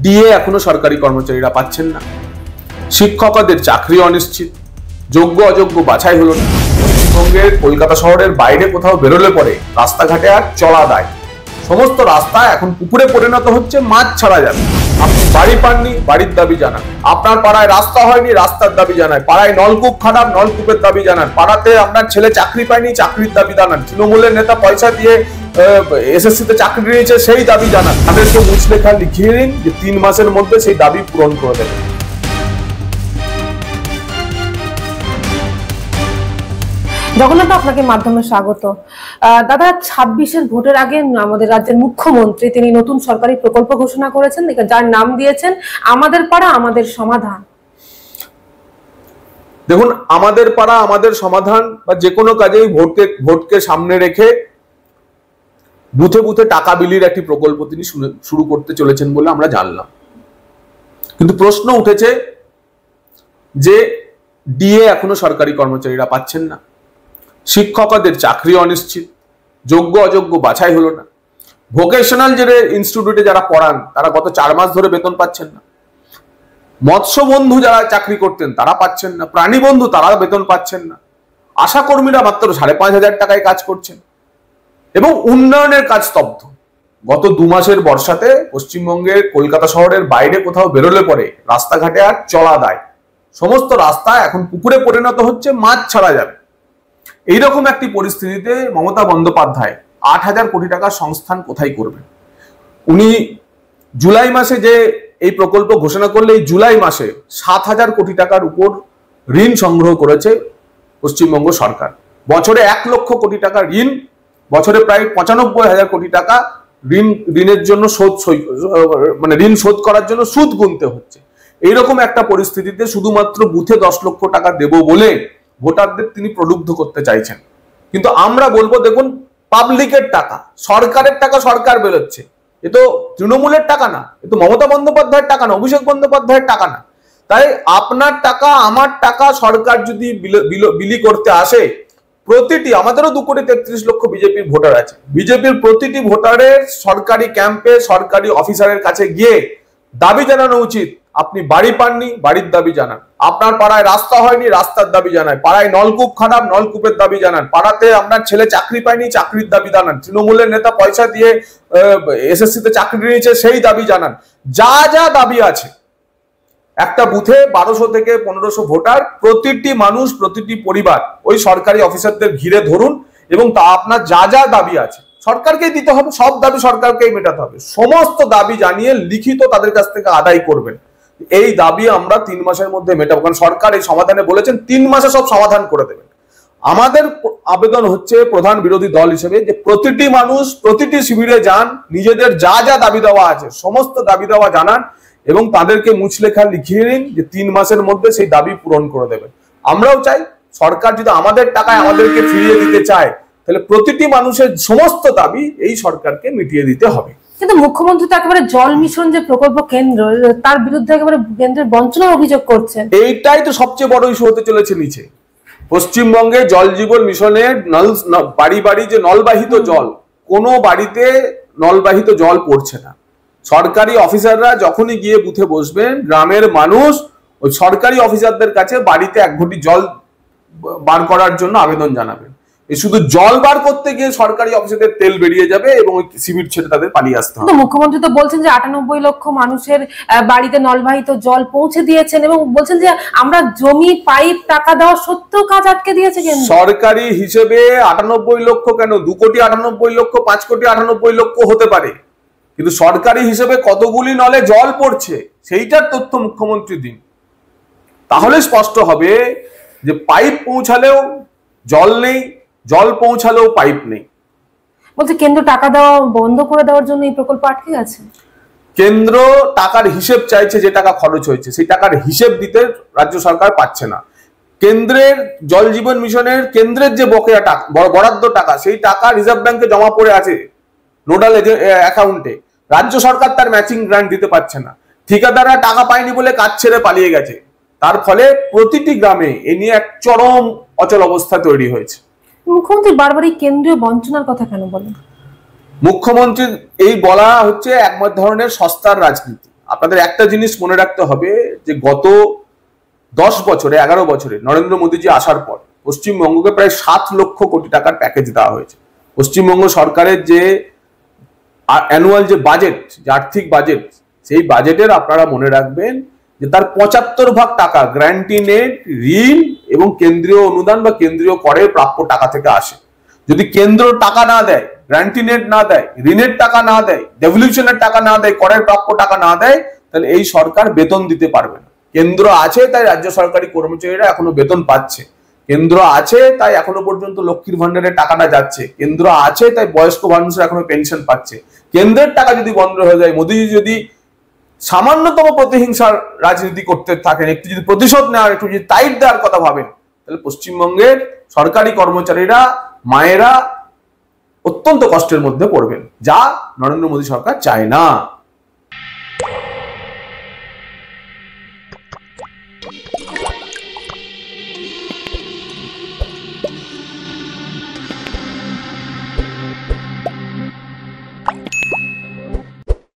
DA এখনো সরকারি কর্মচারীরা পাচ্ছেন না। শিক্ষকদের চাকরি অনিশ্চিত, যোগ্য অযোগ্য বাছাই হলো না। পশ্চিমবঙ্গের কলকাতা শহরের বাইরে কোথাও বেরোলে পরে রাস্তাঘাটে আর চলা দায়। সমস্ত রাস্তা এখন পুকুরে পরিণত হচ্ছে, মাছ ছাড়া যাবে। আপনি বাড়ি পাননি, বাড়ির দাবি জানান। আপনার পাড়ায় রাস্তা হয়নি, রাস্তার দাবি জানান। পাড়ায় নলকূপ খারাপ, নলকূপের দাবি জানান। পাড়াতে আপনার ছেলে চাকরি পায়নি, চাকরির দাবি জানান। তৃণমূলের নেতা পয়সা দিয়ে এসএসসিতে চাকরি নিয়েছে, সেই দাবি জানান। তাদেরকে মুচলেখা লিখিয়ে নিন যে 3 মাসের মধ্যে সেই দাবি পূরণ করে দেবেন। জগন্নাথ, আপনাকে মাধ্যমে স্বাগত। দাদা, 26-এর ভোটের আগে আমাদের রাজ্যের মুখ্যমন্ত্রী তিনি নতুন সরকারি প্রকল্প ঘোষণা করেছেন, যার নাম দিয়েছেন আমাদের পাড়া আমাদের সমাধান। দেখুন, আমাদের পাড়া আমাদের সমাধান বা যে কোনো কাজেই ভোটকে সামনে রেখে বুথে বুথে টাকা বিলির একটি প্রকল্প তিনি শুরু করতে চলেছেন বলে আমরা জানলাম। কিন্তু প্রশ্ন উঠেছে যে ডিএ এখনো সরকারি কর্মচারীরা পাচ্ছেন না। শিক্ষকদের চাকরি অনিশ্চিত, যোগ্য অযোগ্য বাছাই হলো না। ভোকেশনাল যে ইনস্টিটিউটে যারা পড়ান তারা গত 4 মাস ধরে বেতন পাচ্ছেন না। মৎস্য বন্ধু যারা চাকরি করতেন তারা পাচ্ছেন না। প্রাণী বন্ধু তারা বেতন পাচ্ছেন না। আশা কর্মীরা মাত্র 5,500 টাকায় কাজ করছেন এবং উন্নয়নের কাজ স্তব্ধ। গত 2 মাসের বর্ষাতে পশ্চিমবঙ্গের কলকাতা শহরের বাইরে কোথাও বেরোলে পরে রাস্তাঘাটে আর চলা দায়। সমস্ত রাস্তা এখন পুকুরে পরিণত হচ্ছে, মাছ ছাড়া যাবে। এইরকম একটি পরিস্থিতিতে মমতা বন্দ্যোপাধ্যায় 8,000 কোটি টাকার সংস্থান কোথায় করবেন? উনি জুলাই মাসে যে এই প্রকল্প ঘোষণা করলে এই জুলাই মাসে 7,000 কোটি টাকার উপর ঋণ সংগ্রহ করেছে পশ্চিমবঙ্গ সরকার। বছরে 1 লক্ষ কোটি টাকা ঋণ, বছরে প্রায় 95,000 কোটি টাকা ঋণের জন্য ঋণ শোধ করার জন্য সুদ গুনতে হচ্ছে। এইরকম একটা পরিস্থিতিতে শুধুমাত্র বুথে 10 লক্ষ টাকা দেব বলে ভোটারদের তিনি প্রলুব্ধ করতে চাইছেন। কিন্তু আমরা বলবো, দেখুন, পাবলিকের টাকা, সরকারের টাকা সরকার বেরোচ্ছে। এ তো তৃণমূলের টাকা না, এ তো মমতা বন্দ্যোপাধ্যায়ের টাকা না, অভিষেক বন্দ্যোপাধ্যায়ের টাকা না। তাই আপনার টাকা আমার টাকা সরকার যদি বিলি করতে আসে, প্রতিটি, আমাদেরও 2,33,00,000 বিজেপির ভোটার আছে, বিজেপির প্রতিটি ভোটারের সরকারি ক্যাম্পে সরকারি অফিসারের কাছে গিয়ে দাবি জানানো উচিত। আপনি বাড়ি পাননি, বাড়ির দাবি জানান। আপনার পাড়ায় রাস্তা হয়নি, রাস্তার দাবি জানান। পাড়ায় নলকূপ খারাপ, নলকূপের দাবি জানান। পাড়াতে আপনার ছেলে চাকরি পায়নি, চাকরির দাবি জানান। তৃণমূলের নেতা পয়সা দিয়ে এসএসসিতে চাকরি নিয়েছে, সেই দাবি জানান। যা যা দাবি আছে, একটা বুথে 1200 থেকে 1500 ভোটার, প্রতিটি মানুষ, প্রতিটি পরিবার ওই সরকারি অফিসারদের ঘিরে ধরুন এবং তা আপনার যা যা দাবি আছে সরকারকেই দিতে হবে। সব দাবি সরকারকেই মেটাতে হবে। সমস্ত দাবি জানিয়ে লিখিত তাদের কাছ থেকে আদায় করবেন। এই দাবি আমরা 3 মাসের মধ্যে মেটাবো, কারণ সরকার এই সমাধানে বলেছেন 3 মাসে সব সমাধান করে দেবেন। আমাদের আবেদন হচ্ছে প্রধান বিরোধী দল হিসেবে যে প্রতিটি মানুষ প্রতিটি শিবিরে যান, নিজেদের যা যা দাবি দেওয়া আছে সমস্ত দাবি দেওয়া জানান এবং তাদেরকে মুচলেখা লিখিয়ে নিন যে 3 মাসের মধ্যে সেই দাবি পূরণ করে দেবেন। আমরাও চাই সরকার যদি আমাদের টাকায় আমাদেরকে ফিরিয়ে দিতে চায়, তাহলে প্রতিটি মানুষের সমস্ত দাবি এই সরকারকে মিটিয়ে দিতে হবে। কিন্তু মুখ্যমন্ত্রী তো একেবারে জল মিশন যে প্রকল্প কেন্দ্র, তার বিরুদ্ধে একেবারে কেন্দ্রের বঞ্চনার অভিযোগ করছেন। এইটাই তো সবচেয়ে বড় ইস্যু হতে চলেছে নিচে। পশ্চিমবঙ্গে জল জীবন মিশনের বাড়ি বাড়ি যে নলবাহিত জল, কোনো বাড়িতে নলবাহিত জল পড়ছে না। সরকারি অফিসাররা যখনই গিয়ে বুথে বসবেন, গ্রামের মানুষ ওই সরকারি অফিসারদের কাছে বাড়িতে 1 ঘটি জল বার করার জন্য আবেদন জানাবেন। এই শুধু জল বার করতে গিয়ে সরকারি অফিসারদের তেল বেরিয়ে যাবে এবং ওই সিভিট ছেড়ে তাদের পালিয়ে আসতে হবে। মুখ্যমন্ত্রী তো বলছেন যে 98 লক্ষ মানুষের বাড়িতে নলবাহিত জল পৌঁছে দিয়েছেন এবং বলছেন যে আমরা জমি পাইপ টাকা দেওয়া সত্ত্বেও কাজ আটকে দিয়েছে। সরকারি হিসেবে 98 লক্ষ কেন, 2,98,00,000, 5,98,00,000 হতে পারে, কিন্তু সরকারি হিসেবে কতগুলি নলে জল পড়ছে সেইটার তথ্য মুখ্যমন্ত্রী দিন। তাহলে স্পষ্ট হবে যে পাইপ পৌঁছালেও জল নেই, জল পৌঁছালেও পাইপ নেই। বলছে কেন্দ্র টাকা দেওয়া বন্ধ করে দেওয়ার জন্য এই প্রকল্প আটকে গেছে। কেন্দ্র টাকার হিসেব চাইছে, যে টাকা খরচ হয়েছে সেই টাকার হিসেব দিতে রাজ্য সরকার পাচ্ছে না। কেন্দ্রের জল জীবন মিশনের কেন্দ্রের যে বকেয়া টাকা, বরাদ্দ টাকা, সেই টাকা রিজার্ভ ব্যাংকে জমা পড়ে আছে নোডাল অ্যাকাউন্টে। রাজ্য সরকার তার ম্যাচিং গ্রান্ট দিতে পারছে না। ঠিকাদাররা টাকা পায়নি বলে কাজ ছেড়ে পালিয়ে গেছে। তার ফলে প্রতিটি গ্রামে এ নিয়ে এক চরম অচল অবস্থা তৈরি হয়েছে। মুখ্যমন্ত্রী বারবার এই কেন্দ্রীয় বঞ্চনার কথা কেন বলেন? মুখ্যমন্ত্রীর এই বলা হচ্ছে এক ধরনের সস্তার রাজনীতি। আপনাদের একটা জিনিস মনে রাখতে হবে যে গত 10 বছরে 11 বছরে নরেন্দ্র মোদীজি আসার পর পশ্চিমবঙ্গকে প্রায় 7 লক্ষ কোটি টাকার প্যাকেজ দেওয়া হয়েছে। পশ্চিমবঙ্গ সরকারের যে অ্যানুয়াল যে বাজেট, যে আর্থিক বাজেট, সেই বাজেটের আপনারা মনে রাখবেন যে তার 75% টাকা গ্র্যান্টি নেট, ঋণ এবং কেন্দ্রীয় অনুদান বা কেন্দ্রীয় করের প্রাপ্য টাকা থেকে আসে। যদি কেন্দ্র টাকা না দেয়, গ্র্যান্টি নেট না দেয়, ঋণের টাকা না দেয়, ডেভলিউশনের টাকা না দেয়, করের প্রাপ্য টাকা না দেয়, তাহলে এই সরকার বেতন দিতে পারবে না। কেন্দ্র আছে তাই রাজ্য সরকারি কর্মচারীরা এখনো বেতন পাচ্ছে, কেন্দ্র আছে তাই এখনো পর্যন্ত লক্ষ্মীর ভান্ডারের টাকাটা যাচ্ছে, কেন্দ্র আছে তাই বয়স্ক মানুষরা এখনো পেনশন পাচ্ছে। কেন্দ্রের টাকা যদি বন্ধ হয়ে যায়, মোদীজি যদি সামান্যতম প্রতিহিংসার রাজনীতি করতে থাকেন, একটু যদি প্রতিশোধ নেওয়ার, একটু যদি টাইট দেওয়ার কথা ভাবেন, তাহলে পশ্চিমবঙ্গের সরকারি কর্মচারীরা, মায়েরা অত্যন্ত কষ্টের মধ্যে পড়বেন, যা নরেন্দ্র মোদী সরকার চায় না।